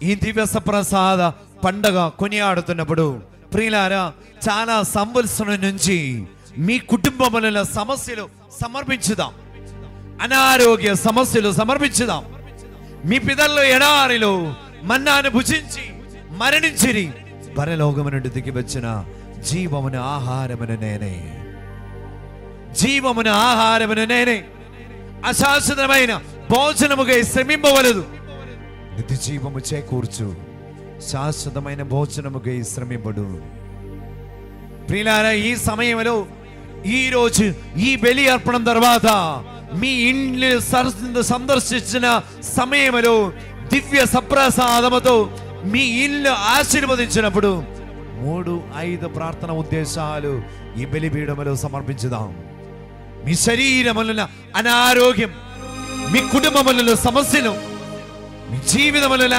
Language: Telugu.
ఈ దివ్య సప్రసాద పండగ కొనియాడుతున్నప్పుడు ప్రియులారా, చాలా సంవత్సరం నుంచి మీ కుటుంబములలో సమస్యలు సమర్పించుదాం, అనారోగ్య సమస్యలు సమర్పించుదాం. మీ పితరులు ఎడారిలో మన్నాను భుజించి మరణించిరి, పరలోకము నుండి దిగి వచ్చిన జీవమున ఆహారమును నేనే, జీవమున ఆహారమును నేనే. అశాశ్వతమైన భోజనముగా శ్రమింపవలదు, నిత్య జీవము చేకూర్చు, శాశ్వతమైన భోజనముగా శ్రమింపడు. ప్రియులారా, ఈ సమయంలో ఈరోజు ఈ బలి అర్పణం తర్వాత మీ ఇండ్లు సందర్శించిన సమయంలో దివ్య సప్రసాదముతో మీ ఇల్లు ఆశీర్వదించినప్పుడు 3-5 ప్రార్థన ఉద్దేశాలు ఈ బలిపీఠములో సమర్పించుదాం. మీ శరీరముల అనారోగ్యం, మీ కుటుంబములలో సమస్యలు, మీ జీవితములలో